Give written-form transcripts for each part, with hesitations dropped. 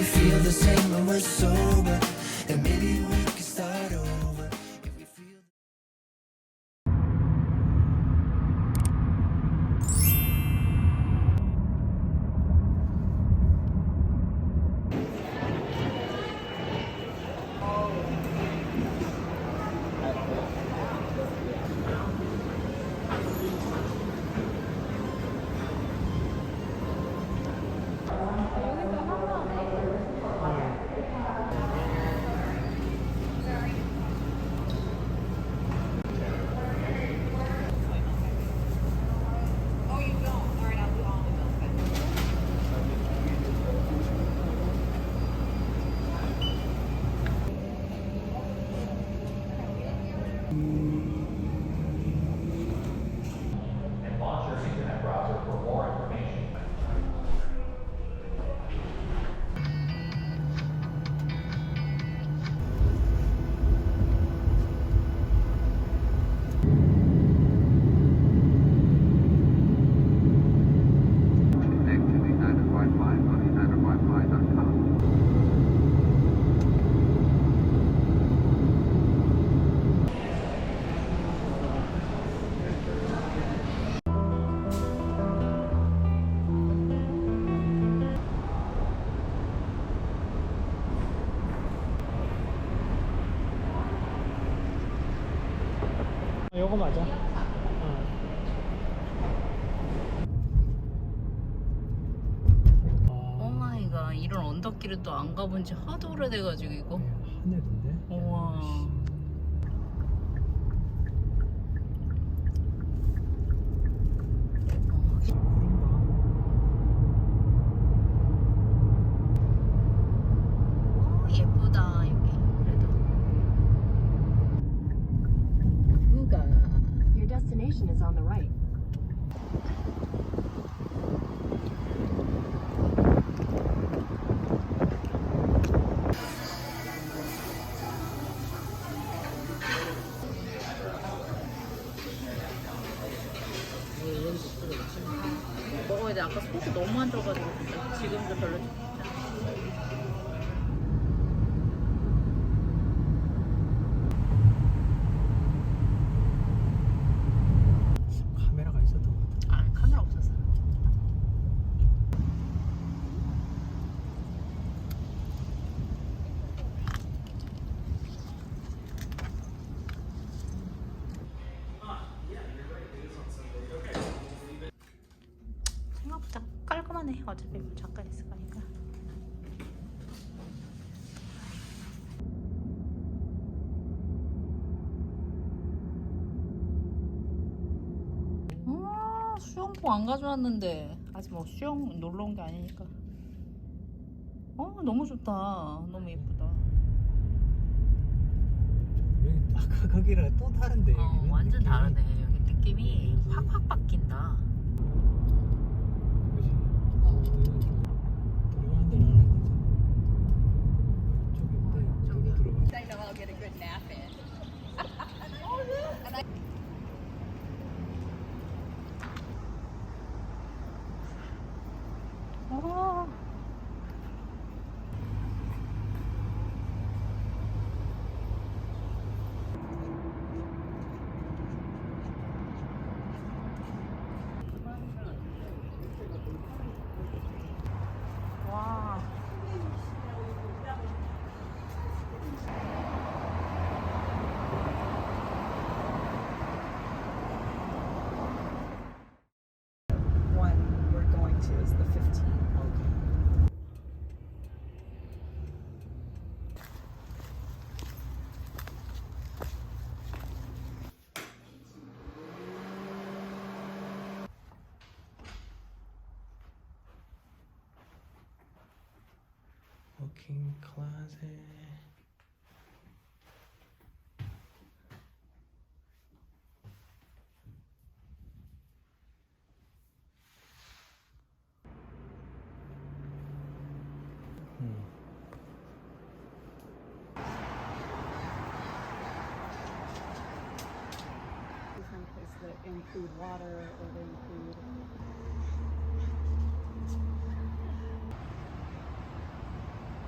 feel the same when we're sober, and maybe we can start over if we feel. And launch your internet browser for more information. Connect to the United Wi-Fi on unitedwifi.com. 요거 맞아. 오마이갓, 이런 언덕길을 또 안 가본 지 하도 오래돼가지고 이거. 하늘인데? 우와. 구름 봐. 오, 예쁘다 여기. 그래도 뷰가. Your destination is on the right. 먹어야 돼. 아까 소스 너무 안 줘가지고 진짜 지금도 별로. 카메라가 있었던 것 같아. 아, 카메라 없었어. 생각보다 깔끔하네. 어차피 뭐 잠깐 있을 거니까. 수영복 안 가져왔는데 아직 뭐 수영 놀러 온 게 아니니까. 너무 좋다. 너무 예쁘다. 여기 아까 거기랑 또 다른데. 여기는 완전 느낌이. 다르네. 여기 느낌이 확확 바뀐다. 그치? 여기 좀 들어가는 데는 안 되잖아. 저기 있대. 저기 들어가. I know I'll get a good nap in. 아. 와. One we're going to is the 15th. Walk-in closet. Different places that include water or they include. 1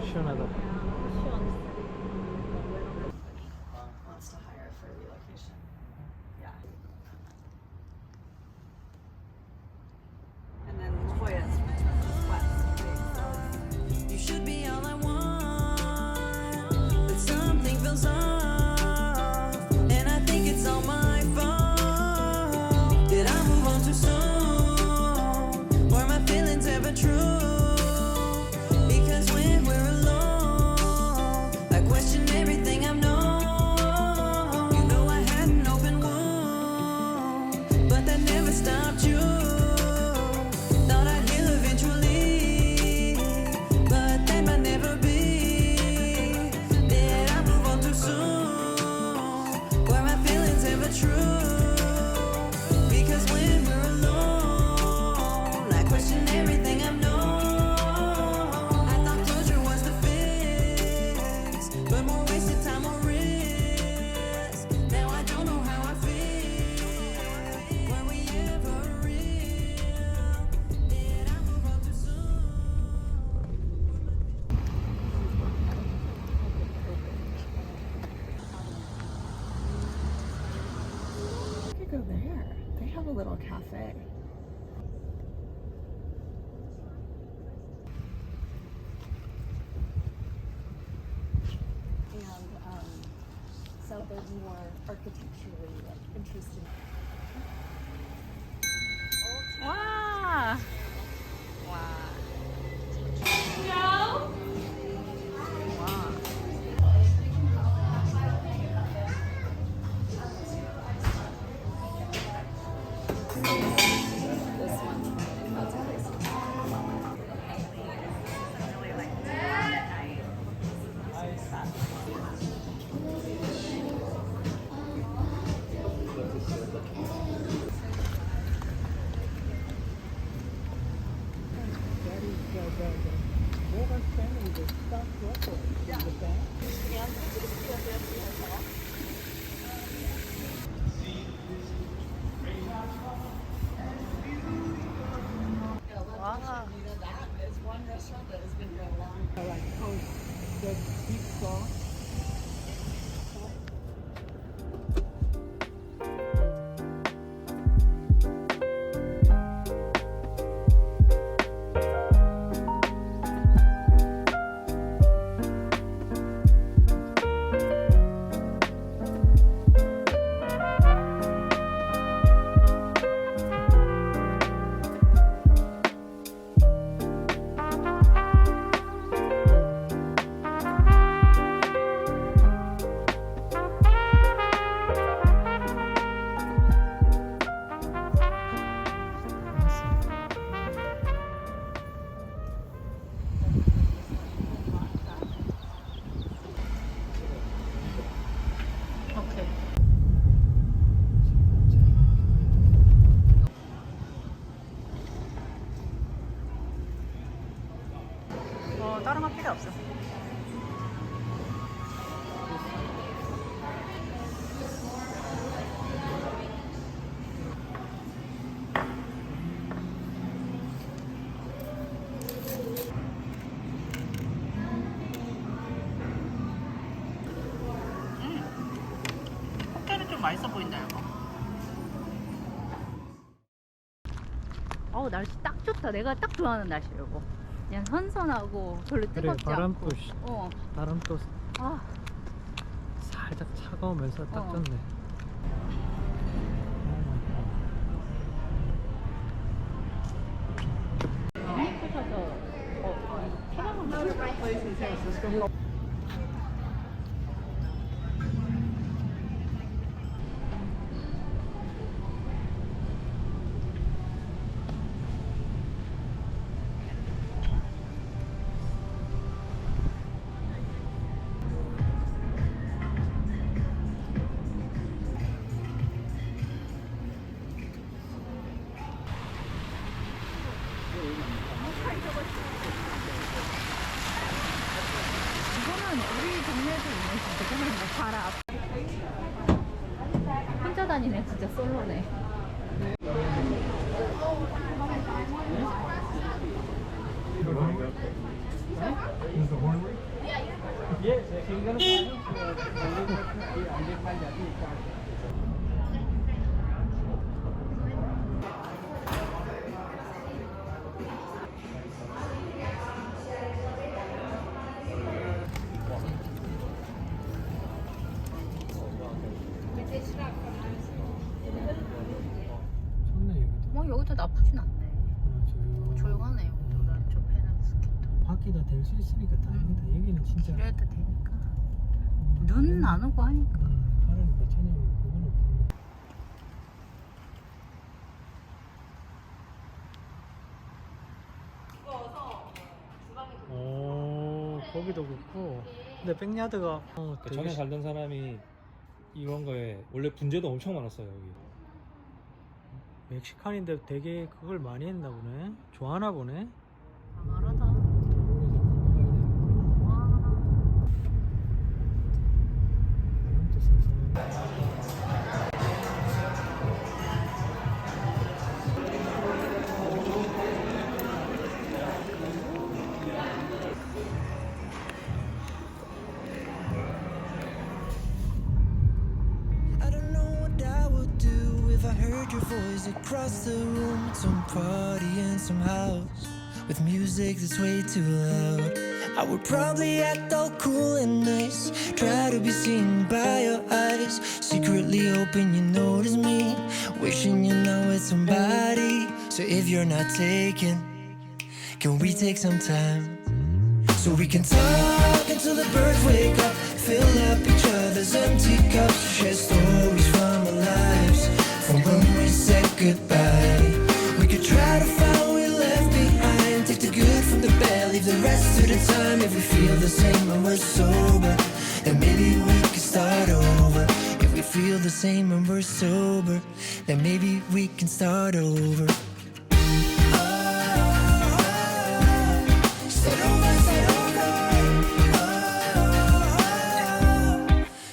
시원하다. wants to hire for relocation. Yeah. And then Hoya's west. Right? You should be all I want, but something feels off, and I think it's all my fault. Did I move on too soon? Were my feelings ever true? Because when we're alone, I question everything I've known. You know I had an open wound, but that never stopped you. Thought I'd heal eventually, but that might never be. Did I move on too soon? Were my feelings ever true? Because when we're alone, I question everything I've known. I thought closure was the fix, but more wasted time, more risk. Now I don't know how I feel. Were we ever real? Did I move on too soon? We could go there. They have a little cafe. And so there's more architecturally like interesting. 와. 와. This one. That's crazy. 와. 오케이. 다른 거 필요 없어. 호텔은 좀 맛있어 보인다 이거. 어우 날씨 딱 좋다. 내가 딱 좋아하는 날씨 이거. 그냥 선선하고 별로 그래, 뜨겁지 바람도 않고. 시- 어. 바람도 아. 살짝 차가우면서 딱 어. 좋네. 이거는 우리 동네에도 있네 진짜. 그냥 뭐 바로 앞. 혼자 다니네 진짜 솔로네. 이거 좋네 여기도. 뭐 여기도 나쁘진 않네. 조용하네 여기보다 저 페낭스키도. 바퀴가 될 수 있으니까 다행이다. 여기는 진짜. 그래도 되니까. 눈 안 오고 하니까. 그러니까 전혀 그건 없겠네. 오, 거기도 그렇고. 근데 백야드가 되게 전에 살던 사람이 이런 거에 원래 분재도 엄청 많았어요 여기. 멕시칸인데 되게 그걸 많이 했나 보네. 좋아하나 보네. 강하다. 바람도 선선하네. I don't know what I would do if I heard your voice across the room. Some party in some house with music that's way too loud. I would probably act all cool and nice, try to be seen by your eyes, secretly hoping you notice me, wishing you're not with somebody. So if you're not taken, can we take some time so we can talk until the birds wake up, fill up each other's empty cups, share stories from our lives, from when we said goodbye. We could try to find what we left behind, take the good from the bad, leave the rest to the time. If we feel the same when we're sober, then maybe we can start over. If we feel the same when we're sober, then maybe we can start over. Start over, start over.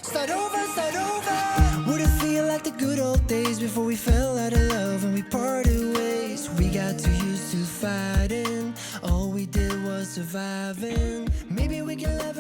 Start over, start over. Would it feel like the good old days before we fell out of love and we parted ways? We got too used to fighting, all we did was surviving. Maybe we can laugh